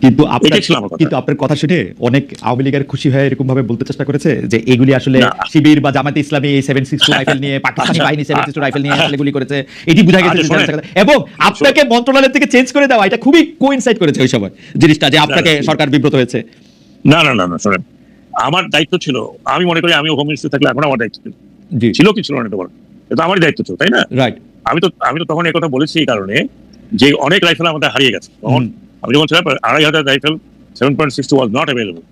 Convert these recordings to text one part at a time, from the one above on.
কিন্তু আপনার কথা শুনে অনেক আওয়ামী লীগের খুশি হয়ে এরকম ভাবে বলতে চেষ্টা করেছে যে এগুলি আসলে শিবির বা জামায়াতে ইসলামী এই 7.62 রাইফেল নিয়ে পাকিস্তানি বাহিনী 7.62 রাইফেল নিয়ে আসলে গুলি করেছে, এটি বোঝা গেছে। এবং আপনাকে মন্ত্রণালয় থেকে চেঞ্জ করে দেওয়া এটা খুবই কোইনসাইড করেছে ওই সময় জিনিসটা, যে আপনাকে সরকার বিব্রত হয়েছে। না না না না, শোনেন, আমার দায়িত্ব ছিল, আমি মনে করি আমি হোম মিনিস্টার থাকলে এখন আমার দায়িত্ব ছিল কি ছিল না এটা বলেন, এটা আমারই দায়িত্ব ছিল, তাই না? রাইট। আমি তো তখন এই কথা বলেছি এই কারণে যে অনেক রাইফেল আমাদের হারিয়ে গেছে। তখন আমি যখন ছিলাম 2,500 রাইফেল 7.62 ওয়াজ নট অ্যাভেলেবল।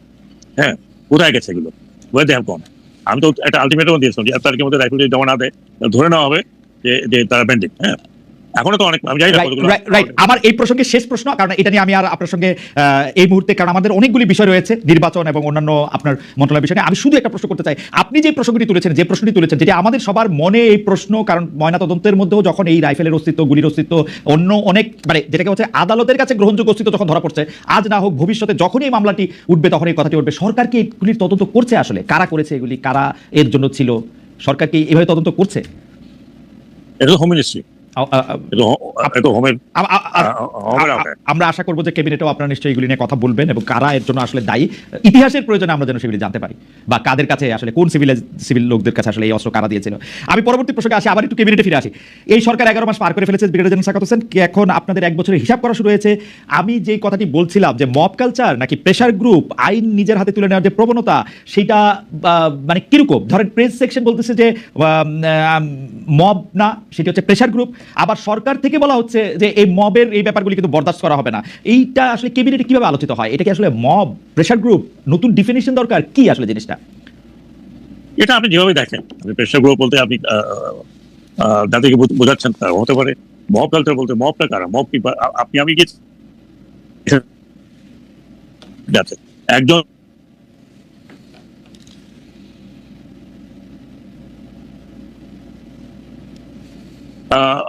হ্যাঁ, কোথায় গেছে এগুলো? Where they have gone. আমি তো একটা আলটিমেটাম দিয়েছিলাম যে 1 তারিখের মধ্যে রাইফেল জমা না দেয় ধরে নেওয়া হবে যে তারা পেন্ডিং। হ্যাঁ, এখনো তো অনেক, আমি জানি না কতগুলো। রাইট। আমার এই প্রসঙ্গে শেষ প্রশ্ন, কারণ এটা নিয়ে আমি আর আপনার সঙ্গে এই মুহূর্তে, কারণ আমাদের অনেকগুলি বিষয় রয়েছে নির্বাচন এবং অন্যান্য আপনার মন্ত্রণালয় বিষয় নিয়ে, আমি শুধু একটা প্রশ্ন করতে চাই। আপনি যে প্রসঙ্গটি তুলেছেন, যে প্রশ্নটি তুলেছেন, যেটি আমাদের সবার মনে এই প্রশ্ন, কারণ ময়নাতদন্তের মধ্যেও যখন এই রাইফেলের অস্তিত্ব, গুলির অস্তিত্ব, অন্য অনেক মানে যেটাকে হচ্ছে আদালতের কাছে গ্রহণযোগ্য অস্তিত্ব যখন ধরা পড়ছে, আজ না হোক ভবিষ্যতে যখনই এই মামলাটি উঠবে তখন এই কথাটি উঠবে, সরকার কি এগুলির তদন্ত করছে? আসলে কারা করেছে এগুলি, কারা এর জন্য ছিল? সরকার কি এভাবে তদন্ত করছে? এটা হোম মিনিস্ট্রি, আমরা আশা করবো যে ক্যাবিনেটেও আপনারা নিশ্চয়ই এগুলি নিয়ে কথা বলবেন এবং কারা এর জন্য আসলে দায়ী, ইতিহাসের প্রয়োজনে আমরা যেন সেগুলি জানতে পারি, বা কাদের কাছে আসলে কোন সিভিল লোকদের কাছে আসলে এই অস্ত্র কারা দিয়েছিল। আমি পরবর্তী প্রসঙ্গে আসি, আবার একটু ক্যাবিনেটে ফিরে আসি। এই সরকার 11 মাস পার করে ফেলেছে, ব্রিগেডিয়ার জেনারেল সাখাওয়াত হোসেন, এখন আপনাদের 1 বছরের হিসাব করা শুরু হয়েছে। আমি যে কথাটি বলছিলাম যে মব কালচার নাকি প্রেশার গ্রুপ, আইন নিজের হাতে তুলে নেওয়ার যে প্রবণতা, সেটা মানে কিরকম? ধরেন প্রেস সেকশন বলতেছে যে মব না, সেটি হচ্ছে প্রেশার গ্রুপ। আবার সরকার থেকে বলা হচ্ছে যে এই মবের এই ব্যাপারগুলি কিন্তু বরদাস্ত করা হবে না। এইটা আসলে ক্যাবিনেটে কিভাবে আলোচিত হয়? এটা কি আসলে মব, প্রেশার গ্রুপ, নতুন ডিফিনিশন দরকার, কি আসলে জিনিসটা? এটা আপনি যেভাবে দেখেন, প্রেশার গ্রুপ বলতে আপনি যাদেরকে বোঝাচ্ছেন তা হতে পারে। মব কালচার বলতে মবটা কারা? মব কি আপনি আমি কি একজন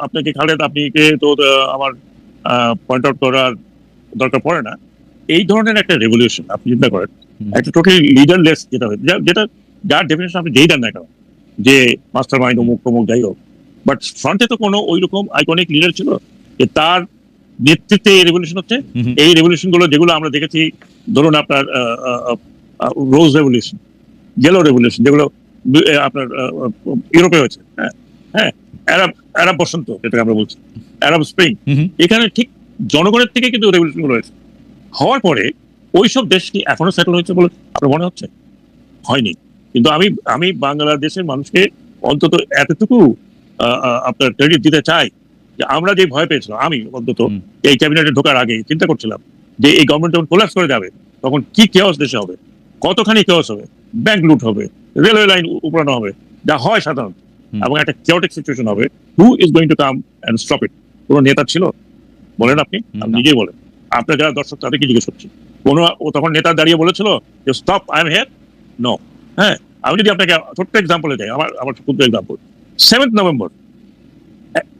আপনাকে খালেদ, আপনি তো আমার পয়েন্ট আউট করার দরকার পড়ে না। এই ধরনের একটা রেভলিউশন আপনি চিন্তা করেন, একটা টোটালি লিডারলেস যেটা যার ডেফিনেশন আপনি যেই দেন না কেন, যে মাস্টার মাইন্ড অমুক প্রমুখ যাই হোক, বাট ফ্রন্টে তো কোনো ওই রকম আইকনিক লিডার ছিল যে তার নেতৃত্বে এই রেভলিউশন হচ্ছে। এই রেভলিউশন গুলো যেগুলো আমরা দেখেছি, ধরুন আপনার রোজ রেভলিউশন, ইয়েলো রেভলিউশন, যেগুলো আপনার ইউরোপে হয়েছে, হ্যাঁ হ্যাঁ, আরব বসন্ত যেটাকে আমরা বলছি, আরব স্প্রিং, এখানে ঠিক জনগণের থেকে কিন্তু রেভলিউশন গুলো হয়েছে। হওয়ার পরে ওইসব দেশ কি এখনো সেটেল হয়েছে বলে আপনার মনে হচ্ছে? হয়নি। কিন্তু আমি বাংলাদেশের মানুষকে অন্তত এতটুকু আপনার ক্রেডিট দিতে চাই যে আমরা যে ভয় পেয়েছিলাম, আমি অন্তত এই ক্যাবিনেটে ঢোকার আগে চিন্তা করছিলাম যে এই গভর্নমেন্ট যখন কোলাপস করে যাবে তখন কি কেওস দেশে হবে, কতখানি কেওস হবে, ব্যাংক লুট হবে, রেলওয়ে লাইন উপড়ানো হবে, যা হয় সাধারণত, এবং একটা কেওটিক সিচুয়েশন হবে। Who is going to come and stop it? কোন নেতা ছিল? বলেন আপনি নিজেই বলেন, আপনার যারা দর্শক তাদেরকে জিজ্ঞেস করছি, তখন নেতা দাঁড়িয়ে বলেছিল যে stop, I am here? No. হ্যাঁ, আমি যদি আপনাকে ছোট্ট এক্সাম্পলে যাই, আমার ক্ষুদ্র এক্সাম্পল, 7th নভেম্বর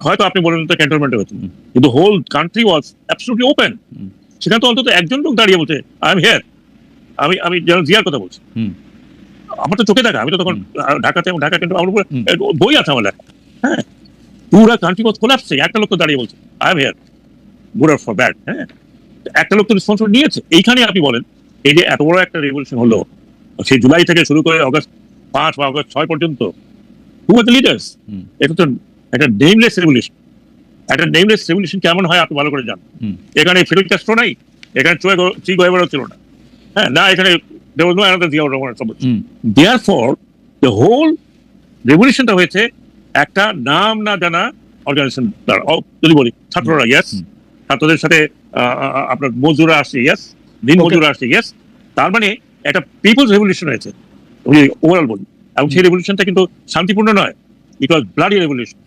হয়তো আপনি বলেন তো ক্যান্টনমেন্টে হয়েছে, কিন্তু whole country was absolutely open. সেখানে তো অন্তত একজন লোক দাঁড়িয়ে বলছে আই এম হিয়ার। আমি জেনারেল জিয়ার কথা বলছি, আমার তো চোখে দেখা, আমি তো তখন ঢাকাতে, ঢাকা কিন্তু আমার উপরে বই আছে আমার লেখা। হ্যাঁ, পুরা কান্ট্রি ওয়াজ কোলাপসিং, একটা লোক তো দাঁড়িয়ে বলছে I am here, good or for bad. হ্যাঁ, একটা লোক তো রেসপন্সিবল নিয়েছে। এইখানে আপনি বলেন, এই যে এত বড় একটা রেভলিউশন হলো, সেই জুলাই থেকে শুরু করে অগস্ট 5 বা অগস্ট 6 পর্যন্ত, হু আর দ্য লিডার্স? এটা তো একটা নেমলেস রেভলিউশন। একটা নেমলেস রেভলিউশন কেমন হয় আপনি ভালো করে জানেন। এখানে ফিডেল ক্যাস্ট্রো নাই, এখানে চি গুয়েভারা ছিল না, হ্যাঁ না, এখানে there was no another Zia Rahman. Therefore, the whole revolutionটা হয়েছে একটা নাম না জানা অর্গানাইজেশন দ্বারা। যদি বলি ছাত্ররা, ইয়েস, ছাত্রদের সাথে আপনার মজুরা আসছে, ইয়েস, দিন মজুরা আসছে, ইয়েস, তার মানে একটা পিপলস রেভলিউশন হয়েছে ওভারঅল বলি। এবং সেই রেভলিউশনটা কিন্তু শান্তিপূর্ণ নয়, ইট ওয়াজ ব্লাডি রেভলিউশন।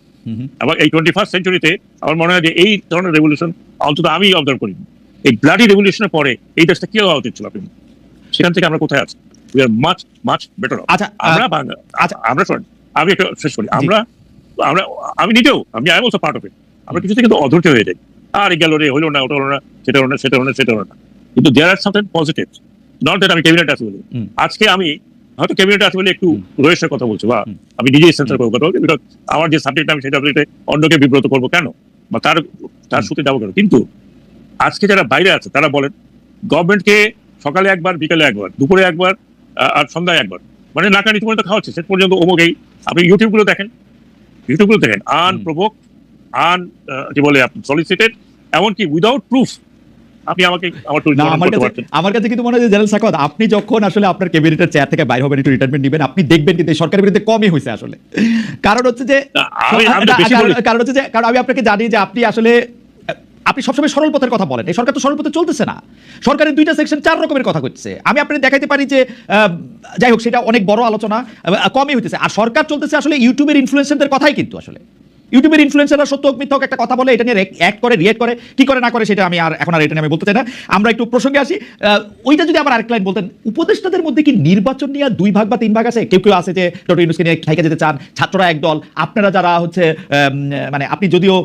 এবং এই 21st সেঞ্চুরিতে আমার মনে হয় যে এই ধরনের রেভলিউশন অন্তত আমি অবজার্ভ করিনি। এই ব্লাডি রেভলিউশনের পরে এই দেশটা কি হওয়া উচিত ছিল আপনি, সেখান থেকে আমরা কোথায় আছি? We are much much better. আচ্ছা, আমরা শোনেন, আমি একটা শেষ করি, আমি নিজেও, I am also part of ইট। আমরা কিছুতে কিন্তু অধৈর্য হয়ে যাই, আর গেল রে, হইলো না, ওটা হলো না, সেটা হলো না, সেটা হলো না, সেটা হলো না। কিন্তু দেয়ার আর সামথিং পজিটিভ, নট দ্যাট আমি ক্যাবিনেট আছে বলি। আজকে আমি হয়তো ক্যাবিনেট আছে বলে একটু রহস্যের কথা বলছি, বা আমি নিজেই সেন্সার করবো কথা বলছি, বিকজ আমার যে সাবজেক্ট আমি সেই সাবজেক্টে অন্যকে বিব্রত করবো কেন, বা তার সুতে যাবো কেন। কিন্তু আজকে যারা বাইরে আছে তারা বলেন গভর্নমেন্টকে সকালে একবার, বিকালে একবার, দুপুরে একবার, আর সন্ধ্যায় একবার, মানে নাকানি পর্যন্ত খাওয়াচ্ছে। শেষ পর্যন্ত অমুকেই, আপনি ইউটিউবগুলো দেখেন, আনপ্রোভোক, কি বলে, সলিসিটেড, এমনকি উইদাউট প্রুফ আপনি আমাকে আমার আমার কাছে কিন্তু মনে হয় জেনারেল সাখাওয়াত, আপনি যখন আসলে আপনার ক্যাবিনেটের চেয়ার থেকে বাইরে হবেন, একটু রিটায়ারমেন্ট নেবেন, আপনি দেখবেন কিন্তু সরকারের বিরুদ্ধে কমই হয়েছে আসলে। কারণ হচ্ছে যে কারণ আমি আপনাকে জানি যে আপনি সবসময় সরল পথের কথা বলেন। এই সরকার তো সরল পথে চলতেছে না, সরকারের 2টা সেকশন 4 রকমের কথা করছে। আমি আপনাকে দেখাইতে পারি যে যাই হোক, সেটা অনেক বড় আলোচনা, কমই হইতেছে। আর সরকার চলতেছে আসলে ইউটিউবের ইনফ্লুয়েন্সারদের কথাই, কিন্তু আসলে ইউটিউবের ইনফ্লুয়েন্সাররা সত্য হোক মিথ্যা হোক একটা কথা বলে, এটা নিয়ে অ্যাক্ট করে, রিয়েক্ট করে, কি করে না করে সেটা আমি এখন এটা নিয়ে আমি বলতে চাই না। আমরা একটু প্রসঙ্গে আসি। ওইটা যদি আবার আরেক লাইন বলতেন, উপদেষ্টাদের মধ্যে কি নির্বাচন নিয়ে 2 ভাগ বা 3 ভাগ আছে? কেউ আছে যে ডক্টর ইউনূসকে নিয়ে ঠাইকা যেতে চান, ছাত্ররা একদল, আপনারা যারা হচ্ছে মানে আপনি যদিও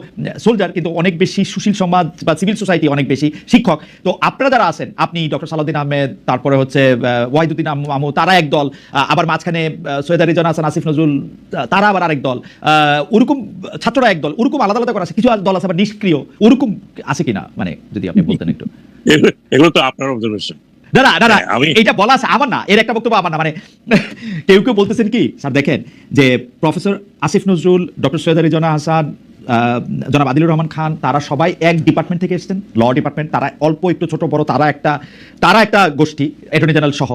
সোলজার কিন্তু অনেক বেশি সুশীল সমাজ বা সিভিল সোসাইটি, অনেক বেশি শিক্ষক, তো আপনারা যারা আছেন, আপনি ডক্টর সালাউদ্দিন আহমেদ, তারপরে হচ্ছে ওয়াহিদুদ্দিন মামু, তারা এক দল, আবার মাঝখানে সৈয়দ রিজওয়ানা হাসান, আসিফ নজরুল, তারা আবার আরেক দল, ওরকম ছাত্ররা এক দল, ওরকম আলাদা আলাদা করা আছে। কিছু দল আছে আবার নিষ্ক্রিয়, ওরকম আছে কিনা, মানে যদি আপনি বলতেন একটু। এগুলো তো আপনার অবজারভেশন। দাদা এইটা বলা আছে আমার না, এর একটা বক্তব্য আমার না। মানে কেউ কেউ বলতেছেন কি স্যার, দেখেন যে প্রফেসর আসিফ নজরুল, ডক্টর সৈয়দ রিজওয়ানা হাসান, জনাব আদিলুর রহমান খান, তারা সবাই এক ডিপার্টমেন্ট থেকে এসেছেন, ল ডিপার্টমেন্ট। তারা অল্প একটু ছোট বড়, তারা একটা গোষ্ঠী, অ্যাটর্নি জেনারেল সহ।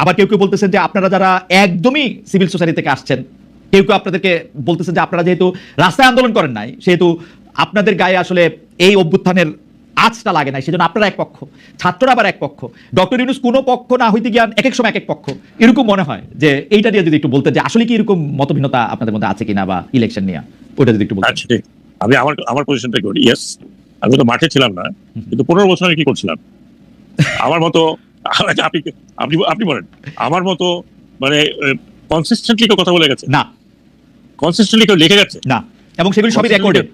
আবার কেউ কেউ বলতেছেন যে আপনারা যারা একদমই সিভিল সোসাইটি থেকে আসছেন, কেউ কেউ আপনাদেরকে বলতেছেন যে আপনারা যেহেতু রাস্তায় আন্দোলন করেন নাই, সেহেতু আপনাদের গায়ে আসলে এই অভ্যুত্থানের আজটা লাগে নাই, সেজন্য আপনারা এক পক্ষ, ছাত্ররা আবার এক পক্ষ, ডক্টর ইউনূস কোনো পক্ষ না হইতে গিয়ে এক এক সময় এক এক পক্ষ, এরকম মনে হয়। যে এইটা নিয়ে যদি একটু বলতেন যে আসলে কি এরকম মতভিন্নতা আপনাদের মধ্যে আছে কিনা, বা ইলেকশন নিয়ে ওটা যদি একটু বলতেন। আচ্ছা, আমি আমার পজিশনটা করি। ইয়েস, আমি তো মাঠে ছিলাম না, কিন্তু 15 বছর আমি কি করছিলাম আমার মতো। আপনি বলেন, আমার মতো মানে কনসিস্টেন্টলি কেউ কথা বলে গেছে না, কনসিস্টেন্টলি কেউ লিখে গেছে না, এবং সেগুলি সবই রেকর্ডেড,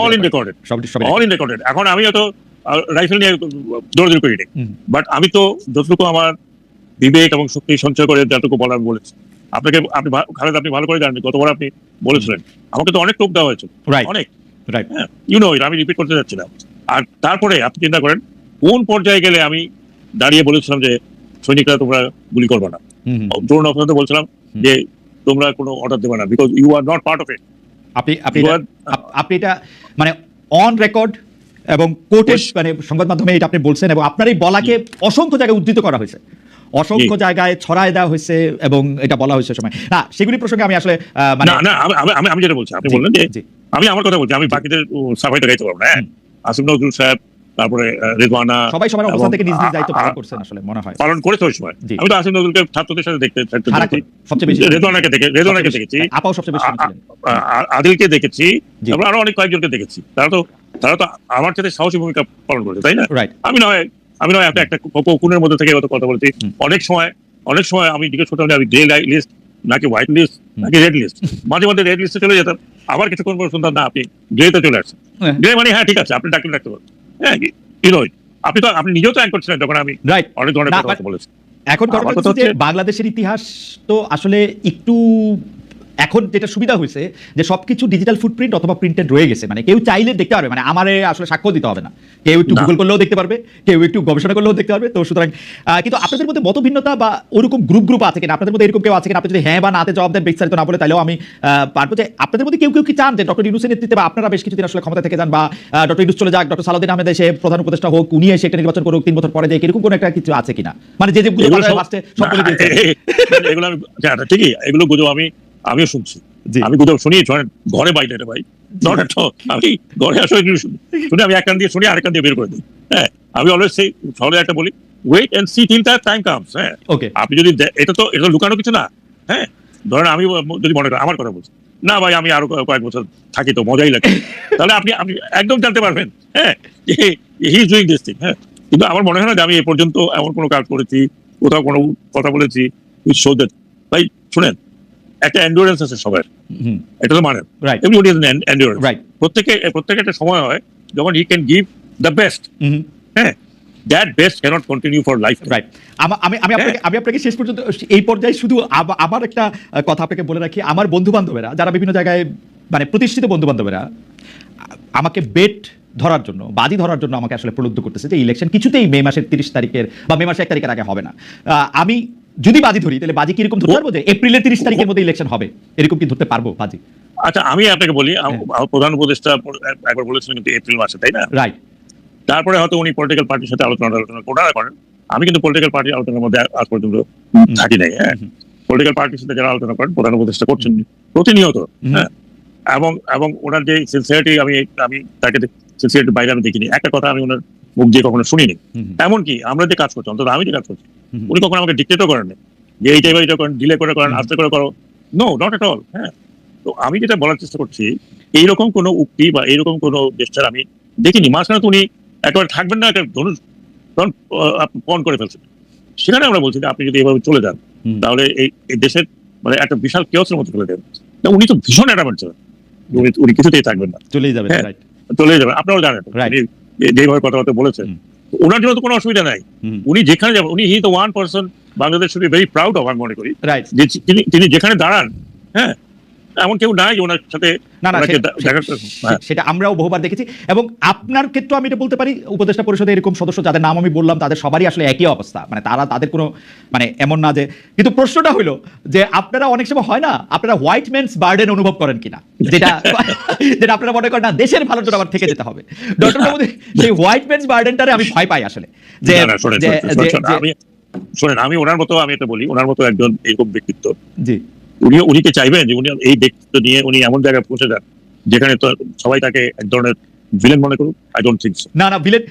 অল ইন রেকর্ডেড। এখন আমি তো রাইফেল নিয়ে দৌড়দৌড়ি করি নি, বাট আমি তো যতটুকু আমার বিবেক এবং শক্তি সঞ্চয় করে যতটুকু বলার বলেছি আপনাকে, আপনি ভালো করে জানেন, গতবার আপনি বলেছিলেন আমাকে তো অনেক টোপ দেওয়া হয়েছে, অনেক, আমি রিপিট করতে যাচ্ছি না। আর তারপরে আপনি চিন্তা করেন কোন পর্যায়ে গেলে আমি দাঁড়িয়ে বলেছিলাম যে সৈনিকরা তোমরা গুলি করবে না, ড্রোন অফিসারদের বলছিলাম যে তোমরা কোনো অর্ডার দেবে না, because you are not part of it. আপনি এটা মানে অন রেকর্ড এবং কোর্টের মানে সংবাদ মাধ্যমে এটা আপনি বলছেন, এবং আপনার এই বলাকে অসংখ্য জায়গায় উদ্ধৃত করা হয়েছে, অসংখ্য জায়গায় ছড়ায় দেওয়া হয়েছে, এবং এটা বলা হয়েছে সময় না। সেগুলি প্রসঙ্গে আমি আসলে মানে আমি যেটা বলছি, আপনি বললেন যে আমি আমার কথা বলছি, আমি বাকিদের সাফাইটা গাইতে পারবো না। আসিফ নজরুল সাহেব, তারপরে রেজওয়ানা, সবাই সবার অবস্থান থেকে নিজ নিজ দায়িত্ব পালন করছেন, আসলে মনে হয় পালন করেছে ওই সময়। আমি তো আসিফ নজরুলকে ছাত্রদের সাথে দেখতে সবচেয়ে বেশি, রেজওয়ানাকে দেখেছি, আপাও সবচেয়ে বেশি, আদিলকে দেখেছি, আমরা আরো অনেক কয়েকজনকে দেখেছি। তারা তো আমার সাথে সাহসী ভূমিকা পালন করেছে, তাই না? আমি নয় একটা কোণের মধ্যে থেকে কথা বলেছি। অনেক সময় আমি জিজ্ঞেস করতাম আমি গ্রে লিস্ট নাকি হোয়াইট লিস্ট নাকি রেড লিস্ট, মাঝে মাঝে রেড লিস্টে চলে যেতাম, আবার কিছুক্ষণ পর শুনতাম না আপনি গ্রেতে চলে আসছেন। গ্রে মানে হ্যাঁ ঠিক আছে, আপনি ডাকতে পারেন, হ্যাঁ আপনি নিজেও তো অ্যাঙ্কর ছিলেন যখন আমি অনেক ধরনের কথা বলেছি। এখন বাংলাদেশের ইতিহাস তো আসলে একটু এখন যেটা সুবিধা হয়েছে যে সবকিছু ডিজিটাল ফুটপ্রিন্ট অথবা প্রিন্টেড রয়ে গেছে, মানে কেউ চাইলে দেখতে পারবে, মানে আমারে আসলে সাক্ষ্য দিতে হবে না, কেউ একটু গুগল করলেও দেখতে পারবে, কেউ একটু গবেষণা করলেও দেখতে পারবে। তো সুতরাং কিন্তু আপনাদের মধ্যে মতভিন্নতা বা ওরকম গ্রুপ আছে কিনা, আপনাদের মধ্যে এরকম কেউ আছে কিনা, আপনি যদি হ্যাঁ বা নাতে জবাব দেন বিস্তারিত না বলে, তাহলেও আমি পারবো যে আপনাদের মধ্যে কেউ কি চান যে ডক্টর ইউনূসের নেতৃত্বে বা আপনারা বেশ কিছুদিন আসলে ক্ষমতা থেকে যান, বা ডক্টর ইউনূস চলে যাক, ডক্টর সালাউদ্দিন আহমেদ এসে প্রধান উপদেষ্টা হোক, উনি এসে একটা নির্বাচন করুক 3 বছর পরে, যে এরকম কোনো একটা কিছু আছে কিনা, মানে যে সব বলে দিয়েছে এগুলো আমি ঠিকই, এগুলো গুজব আমিও শুনছি, আমি গুজব শুনি ঘরে বাইরে ভাই, আমি ঘরে আসলে শুনি, আমি এক কান দিয়ে শুনি আরেক কান দিয়ে বের করে দিই। হ্যাঁ, আমি অলওয়েজ সেই সহজে একটা বলি, wait and see till that time comes. হ্যাঁ, আপনি যদি এটা তো লুকানো কিছু না। হ্যাঁ, ধরেন আমি যদি মনে করেন আমার কথা বলছি, না ভাই আমি আরো কয়েক বছর থাকি তো মজাই লাগে, তাহলে আপনি একদম জানতে পারবেন হ্যাঁ he is doing this thing. হ্যাঁ, কিন্তু আমার মনে হয় না যে আমি এ পর্যন্ত এমন কোনো কাজ করেছি, কোথাও কোনো কথা বলেছি উইচ শো দ্যাট। ভাই শুনেন, একটা এন্ডুরেন্স আছে সবার, এটা তো মানে এভরিবডি ইজ অ্যান এন্ডুরেন্স। প্রত্যেকে একটা সময় হয় যখন he can give the best. হ্যাঁ, that best cannot continue for life. Right. আমি আপনাকে শেষ পর্যন্ত এই পর্যায়ে শুধু আমার একটা কথা আপনাকে বলে রাখি, আমার বন্ধু বান্ধবেরা যারা বিভিন্ন জায়গায় মানে প্রতিষ্ঠিত বন্ধু বান্ধবেরা আমাকে বেট ধরার জন্য, বাজি ধরার জন্য আমাকে আসলে প্রলুব্ধ করতেছে যে ইলেকশন কিছুতেই মে মাসের 30 তারিখের বা মে মাসের 1 তারিখের আগে হবে না। আমি যদি বাজি ধরি তাহলে বাজি কিরকম ধরতে পারবো যে এপ্রিলের 30 তারিখের মধ্যে ইলেকশন হবে, এরকম কি ধরতে পারবো বাজি? আচ্ছা, আমি আপনাকে বলি, আমার প্রধান উপদেষ্টা একবার বলেছিলেন কিন্তু এপ্রিল মাসে, তাই না? রাইট। তারপরে হয়তো উনি পলিটিক্যাল পার্টির সাথে আলোচনা করেন। আমি কিন্তু পলিটিক্যাল পার্টির আলোচনার মধ্যে আজ পর্যন্ত থাকি নাই। হ্যাঁ, পলিটিক্যাল পার্টির সাথে যারা আলোচনা করেন প্রধান উপদেষ্টা করছেন প্রতিনিয়ত। হ্যাঁ, এবং ওনার যে সিনসিয়ারিটি, আমি তাকে সিনসিয়ারিটির বাইরে আমি দেখিনি। একটা কথা আমি ওনার মুখ দিয়ে কখনো শুনিনি। এমনকি আমরা যে কাজ করছি, অন্তত আমি যে কাজ করছি, উনি কখনো আমাকে ডিক্টেটও করেন না যে এইটাই বা এইটা করেন, ডিলে করে করেন, আস্তে করে করো। No, not at all. হ্যাঁ, তো আমি যেটা বলার চেষ্টা করছি, এইরকম কোনো উক্তি বা এইরকম কোনো জেস্টার আমি দেখিনি। মাঝখানে তো উনি একেবারে থাকবেন না, একটা ধনুষ পণ করে ফেলছেন। সেখানে আমরা বলছি যে আপনি যদি এভাবে চলে যান তাহলে এই দেশের মানে একটা বিশাল কেওসের মধ্যে চলে যাবেন। উনি তো ভীষণ অ্যাডামেন্ট ছিলেন, উনি কিছুতেই থাকবেন না, চলেই যাবেন। হ্যাঁ, রাইট, চলে যাবেন। আপনারাও জানেন উনি যেভাবে কথাবার্তা বলেছেন, ওনার জন্য তো কোনো অসুবিধা নাই। উনি যেখানে যাবেন, উনি he the one person Bangladesh should be very proud of, আমি মনে করি। রাইট, যে তিনি যেখানে দাঁড়ান, হ্যাঁ, এমন কেউ নাই যে ওনার সাথে সেটা আমরাও বহুবার দেখেছি। এবং আপনার ক্ষেত্রে আমি এটা বলতে পারি, উপদেষ্টা পরিষদে এরকম সদস্য যাদের নাম আমি বললাম তাদের সবারই আসলে একই অবস্থা, মানে তাদের কোনো মানে এমন না যে, কিন্তু প্রশ্নটা হলো যে আপনারা অনেক সময় হয় না, আপনারা হোয়াইট ম্যানস বার্ডেন অনুভব করেন কিনা, যেটা যেটা আপনারা মনে করেন না দেশের ভালোর জন্য আবার থেকে যেতে হবে। ডক্টর মোহাম্মদ, সেই হোয়াইট ম্যানস বার্ডেনটারে আমি ভয় পাই আসলে। যে শোনেন, আমি ওনার মতো, আমি এটা বলি, ওনার মতো একজন এরকম ব্যক্তিত্ব, জি, উনি কি চাইবেন যে উনি এই ব্যক্তিত্ব নিয়ে উনি এমন জায়গায় পৌঁছে যান যেখানে তো সবাই তাকে এক ধরনের ভিলেন মনে করুক? I don't think so. না ভিলেন,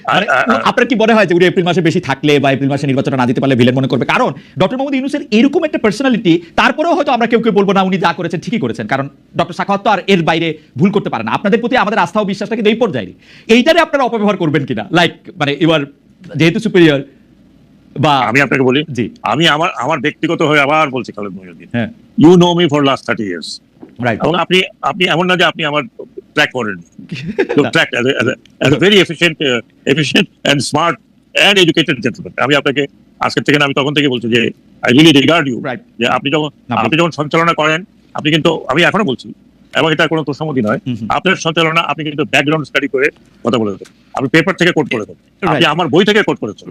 আপনার কি মনে হয় যে উনি এপ্রিল মাসে বেশি থাকলে বা এপ্রিল মাসে নির্বাচনটা না দিতে পারলে ভিলেন মনে করবে? কারণ ডক্টর মোহাম্মদ ইউনূসের এরকম একটা পার্সোনালিটি, তারপরেও হয়তো আমরা কেউ বলবো না উনি যা করেছেন ঠিকই করেছেন, কারণ ডক্টর সাখাওয়াত তো আর এর বাইরে ভুল করতে পারে না। আপনাদের প্রতি আমাদের আস্থা ও বিশ্বাসটা কিন্তু এই পর্যায়ে, এইটারে আপনারা অপব্যবহার করবেন কিনা, লাইক মানে এবার যেহেতু সুপিরিয়র বা। আমি আপনাকে বলি, জি, আমি আমার ব্যক্তিগত হয়ে আবার বলছি, খালেদ মহিউদ্দিন, হ্যাঁ, you know me for last 30 years, right. এবং আপনি এমন না যে আপনি আমার ট্র্যাক করেন, track as a very efficient and smart and educated gentleman. আমি আপনাকে আজকের থেকে, আমি তখন থেকে বলছি যে আই রিয়েলি রিগার্ড ইউ, যে আপনি যখন সঞ্চালনা করেন, আপনি কিন্তু, আমি এখনো বলছি এবং এটা কোনো তোষামোদী নয়, আপনার সঞ্চালনা আপনি কিন্তু ব্যাকগ্রাউন্ড স্টাডি করে কথা বলেছেন, আপনি পেপার থেকে কোট করেছেন, আপনি আমার বই থেকে কোট করেছেন।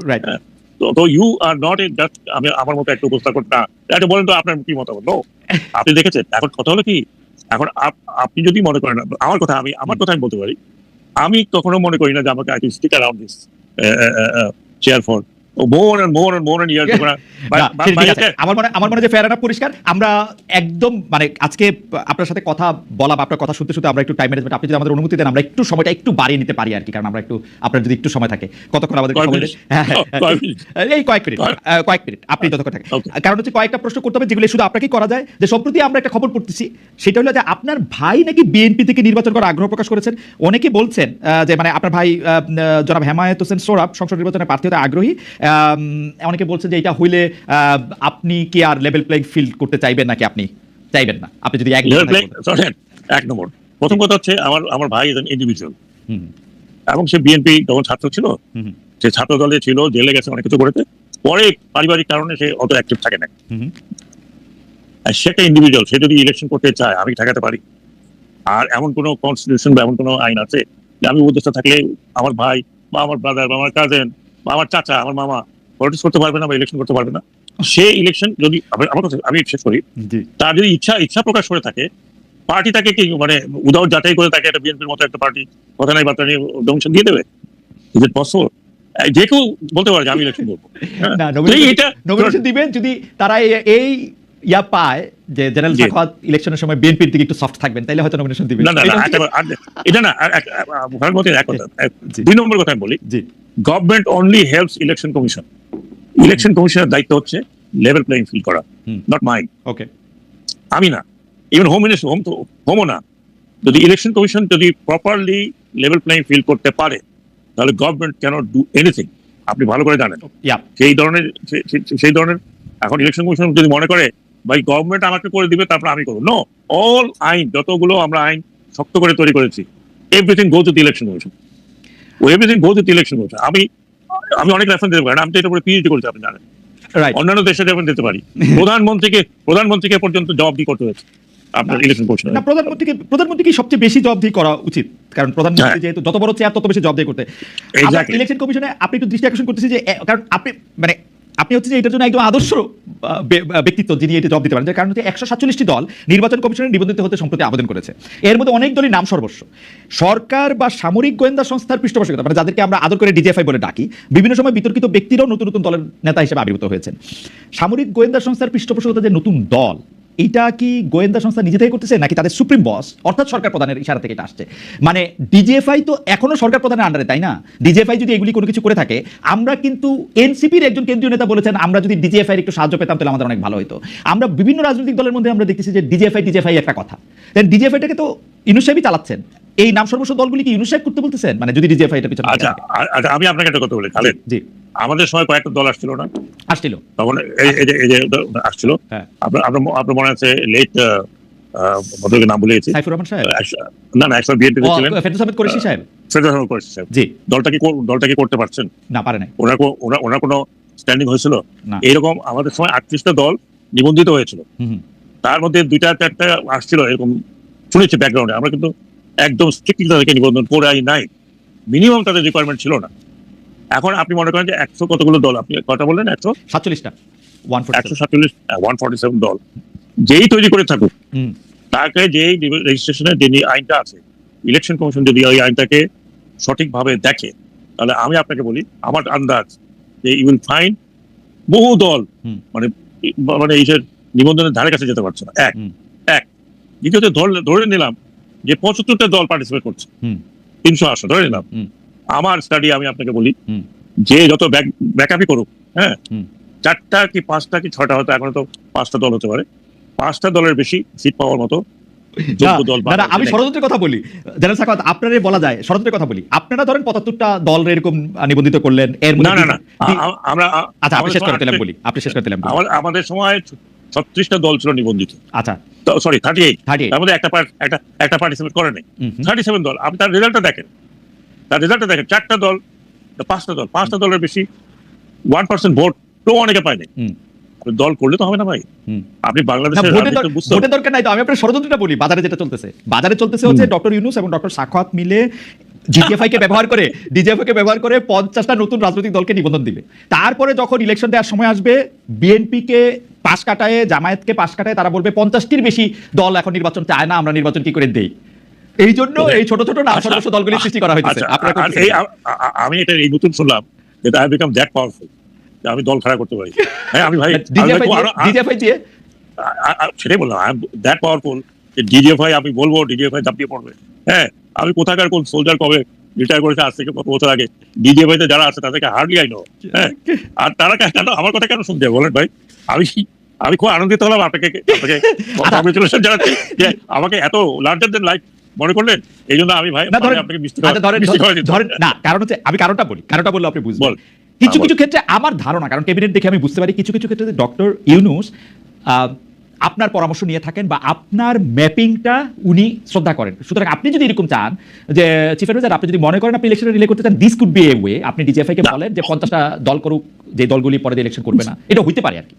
তো you are not in just আমি আমার মতো একটা উপস্থাপন না। এটা বলেন তো আপনার কি মতামত? নো, আপনি দেখেছেন। এখন কথা হলো কি, এখন আপনি যদি মনে করেন, আমার কথা আমি বলতে পারি, আমি কখনো মনে করি না যে আমাকে I can stick around this chair for more and years. আমার মনে হয় ফেয়ার এনাফ পরিষ্কার। আমরা একদম মানে আজকে আপনার সাথে কথা বলা বা আপনার কথা শুনতে শুনতে আমরা একটু টাইম ম্যানেজমেন্ট, আপনি যদি আমাদের অনুমতি দেন আমরা একটু সময়টা একটু বাড়িয়ে নিতে পারি আর কি, কারণ আমরা একটু, আপনার যদি একটু সময় থাকে, কতক্ষণ আমাদের এই কয়েক মিনিট আপনি যতক্ষণ থাকে, কারণ হচ্ছে কয়েকটা প্রশ্ন করতে হবে যেগুলো শুধু আপনাকেই করা যায়। যে সম্প্রতি আমরা একটা খবর পড়তেছি, সেটা হলো যে আপনার ভাই নাকি বিএনপি থেকে নির্বাচন করার আগ্রহ প্রকাশ করেছেন। অনেকে বলছেন যে মানে আপনার ভাই জনাব হেমায়েত হোসেন সোহরাব সংসদ নির্বাচনে প্রার্থী হতে আগ্রহী। অনেকে বলছেন যে এটা হইলে আপনি কি আর লেভেল প্লেইং ফিল্ড করতে চাইবেন নাকি আপনি চাইবেন না? আপনি যদি এক নম্বর, প্রথম কথা হচ্ছে আমার ভাই একজন ইন্ডিভিজুয়াল, এবং সে বিএনপি যখন ছাত্র ছিল, সে ছাত্র দলে ছিল, জেলে গেছে, অনেক কিছু করেছে, পরে পারিবারিক কারণে সে অত অ্যাক্টিভ থাকে না। সে একটা ইন্ডিভিজুয়াল, সে যদি ইলেকশন করতে চায় আমি ঠেকাতে পারি? আর এমন কোনো কনস্টিটিউশন বা এমন কোনো আইন আছে যে আমি উপদেষ্টা থাকলে আমার ভাই বা আমার ব্রাদার বা আমার কাজিন বা আমার চাচা, আমার মামা পলিটিক্স করতে পারবে না বা ইলেকশন করতে পারবে না? সে ইলেকশন যদি, আমার কথা আমি শেষ করি, তার যদি ইচ্ছা প্রকাশ করে থাকে, পার্টি তাকে কি মানে উদাহরণ যাচাই করে তাকে একটা বিএনপির মতো একটা পার্টি কথা নাই বার্তা নিয়ে ডোনেশন দিয়ে দেবে? Is it possible? যে কেউ বলতে পারে যে আমি ইলেকশন করবো, নমিনেশন দিবেন যদি তারা এই ইয়া পায় যে জেনারেল সাখাওয়াত ইলেকশনের সময় বিএনপির দিকে একটু সফট থাকবেন, তাইলে হয়তো নমিনেশন দিবেন। এটা না, দুই নম্বর কথা আমি বলি, government only helps election commission. Election কমিশনের দায়িত্ব হচ্ছে লেভেল প্লেইং ফিল্ড করা, নট মাইন। ওকে, আমি না, ইভেন হোম মিনিস্টার, হোমও না। যদি ইলেকশন কমিশন যদি প্রপারলি লেভেল প্লেইং ফিল্ড করতে পারে, তাহলে গভর্নমেন্ট ক্যানট ডু এনিথিং। আপনি ভালো করে জানেন সেই ধরনের এখন ইলেকশন কমিশন যদি মনে করে ভাই গভর্নমেন্ট আমাকে করে দিবে তারপর আমি করবো, নো, অল আইন যতগুলো আমরা আইন শক্ত করে তৈরি করেছি, everything go to the election commission, everything go to the election commission. আমি অনেক রেফারেন্স দিতে পারি, আমি তো এটার উপরে পিএইচডি করছি, আপনি জানেন, অন্যান্য দেশে রেফারেন্স দিতে পারি। প্রধানমন্ত্রীকে পর্যন্ত জবাবদিহি করতে হয়েছে, আপনার ইলেকশন কমিশন। না, প্রধানমন্ত্রীকে সবচেয়ে বেশি জবাবদিহি করা উচিত, কারণ প্রধানমন্ত্রী যেহেতু যত বড় চেয়ার তত বেশি জবাবদিহি করতে। ইলেকশন কমিশনে আপনি একটু দৃষ্টি আকর্ষণ করতেছি যে কারণ আপনি হচ্ছে যে এটার জন্য একদম আদর্শ ব্যক্তিত্ব যিনি এটা জবাব দিতে পারেন, কারণ হচ্ছে 147টি দল নির্বাচন কমিশনে নিবন্ধিত হতে সম্প্রতি আবেদন করেছে। এর মধ্যে অনেক দলই নাম সর্বস্ব। সরকার বা সামরিক গোয়েন্দা সংস্থার পৃষ্ঠপোষকতা, মানে যাদেরকে আমরা আদর করে ডিজিএফআই বলে ডাকি, বিভিন্ন সময় বিতর্কিত ব্যক্তিরাও নতুন নতুন দলের নেতা হিসেবে আবির্ভূত হয়েছেন। সামরিক গোয়েন্দা সংস্থার পৃষ্ঠপোষকতা যে নতুন দল, এটা কি গোয়েন্দা সংস্থা নিজে থেকে করতেছে নাকি তাদের সুপ্রিম বস অর্থাৎ সরকার প্রধানের ইশারা থেকে এটা আসছে? মানে ডিজিএফআই তো এখনো সরকার প্রধানের আন্ডারে, তাই না? ডিজিএফআই যদি এগুলি কোনো কিছু করে থাকে, আমরা কিন্তু এনসিপির একজন কেন্দ্রীয় নেতা বলেছেন আমরা যদি ডিজিএফআই একটু সাহায্য পেতাম তাহলে আমাদের অনেক ভালো হতো। আমরা বিভিন্ন রাজনৈতিক দলের মধ্যে আমরা দেখতেছি যে ডিজিএফআই একটা কথা, দেন ডিজিএফআইটাকে তো ইউনূস সাহেবই চালাচ্ছেন। এই নাম সর্বস্ব দলগুলি কি ইউনূস সাহেব করতে বলতেছেন? মানে যদি ডিজিএফআই এটা পিছনে। আচ্ছা, আমি আপনাকে একটা কথা বলি খালেদ, জি, আমাদের সময় কয়েকটা দল আসছিল না, আসছিল তখন এই যে আসছিল, আপনার মনে আছে লেট ভদ্রলোকের নাম ভুলে গেছি, সাইফুর রহমান সাহেব, না একসময় বিএনপি ছিলেন, ফেরদৌস আহমেদ কুরেশি সাহেব। জি, দলটা কি করতে পারছেন? না, পারে নাই। ওনার কোনো স্ট্যান্ডিং হয়েছিল না। এইরকম? আমাদের সময় 38টা দল নিবন্ধিত হয়েছিল, তার মধ্যে 2-4টা আসছিল এরকম শুনেছি ব্যাকগ্রাউন্ডে। আমরা কিন্তু একদম স্ট্রিক্টলি তাদেরকে নিবন্ধন করে নাই, মিনিমাম তাদের রিকোয়ারমেন্ট ছিল না। এখন আপনি মনে করেন যে 100 কতগুলো দল, আপনি কথা বললেন 147টা, 147 দল যেই তৈরি করে থাকুক, তাকে যেই রেজিস্ট্রেশনের যে আইনটা আছে, ইলেকশন কমিশন যদি ওই আইনটাকে সঠিকভাবে দেখে, তাহলে আমি আপনাকে বলি আমার আন্দাজ যে ইউ উইল ফাইন্ড বহু দল মানে এই যে নিবন্ধনের ধারে কাছে যেতে পারছে না। এক দ্বিতীয়ত ধরে নিলাম যে 75টা দল পার্টিসিপেট করছে, 300 আসন ধরে নিলাম। আমার স্টাডি আমি আপনাকে বলি যে যত ব্যাকআপই করুক, হ্যাঁ, 4টা কি 5টা কি 6টা, হয়তো এখন তো 5টা দল হতে পারে, 5টা দলের বেশি সিট পাওয়ার মতো যোগ্য দল। আমি ষড়যন্ত্রের কথা বলি, জেনারেল সাখাওয়াত, আপনারে বলা যায় ষড়যন্ত্রের কথা বলি। আপনারা ধরেন 75টা দল এরকম নিবন্ধিত করলেন, এর মধ্যে না আমরা আচ্ছা আপনি শেষ করে দিলাম বলি, আমাদের সময় 36টা দল ছিল নিবন্ধিত। আচ্ছা, সরি 38, তার মধ্যে একটা পার্টিসিপেট করে নাই, 37 দল। আপনি তার রেজাল্টটা দেখেন, 4টা দল, 5টা দলের বেশি 1% ভোট তো অনেকে পায় নাই। দল করলে তো হবে না ভাই, আপনি বাংলাদেশের ভোটের দরকার নাই তো। আমি আপনার ষড়যন্ত্রটা বলি। বাজারে যেটা চলতেছে হচ্ছে ডক্টর ইউনূস এবং ডক্টর সাখাওয়াত মিলে ডিজিএফআই কে ব্যবহার করে 50টা নতুন রাজনৈতিক দলকে নিবন্ধন দিবে। তারপরে যখন ইলেকশন দেওয়ার সময় আসবে, বিএনপি কে পাশ কাটায়, জামায়াতকে পাশ কাটায়, তারা বলবে 50টির বেশি দল এখন নির্বাচন চায় না, আমরা নির্বাচন কি করে দেই। এই জন্য এই ছোট ছোট নাম সর্বস্ব দলগুলি সৃষ্টি করা হয়েছে। আমি এটা এই নতুন শুনলাম যে আই বিকাম দ্যাট পাওয়ারফুল, আমি দল খাড়া করতে পারি। হ্যাঁ, আমি ভাই ডিজিএফআই দিয়ে সেটাই বললাম, আই এম দ্যাট পাওয়ারফুল যে ডিজিএফআই আমি বলবো ডিজিএফআই দাপিয়ে পড়বে। হ্যাঁ, আমি কোথাকার কোন সোলজার কবে রিটায়ার করেছে আজ থেকে কত বছর আগে, ডিজিএফআই তে যারা আছে তাদেরকে হার্ডলি আই নো। হ্যাঁ, আর তারা কেন আমার কথা কেন শুনতে বলেন ভাই? আমি খুব আনন্দিত হলাম আপনাকে কংগ্রেচুলেশন জানাচ্ছি যে আমাকে এত লার্জার দেন লাইফ মনে করলেন। এই জন্য আমি ভাই আপনাকে না, কারণ হচ্ছে আমি কারণটা বললে আপনি বুঝবেন। কিছু ক্ষেত্রে আমার ধারণা, কারণ ক্যাবিনেট দেখে আমি বুঝতে পারি কিছু ক্ষেত্রে ডক্টর ইউনূস আপনার পরামর্শ নিয়ে থাকেন বা আপনার ম্যাপিংটা উনি শ্রদ্ধা করেন। সুতরাং আপনি যদি এরকম চান যে চিফ অ্যাডভাইজার, আপনি যদি মনে করেন আপনি ইলেকশনে রিলে করতে চান, this could B a way, আপনি ডিজিএফআই কে বলেন যে 50টা দল করুক, যে দলগুলি পরে ইলেকশন করবে না, এটা হইতে পারে আর কি।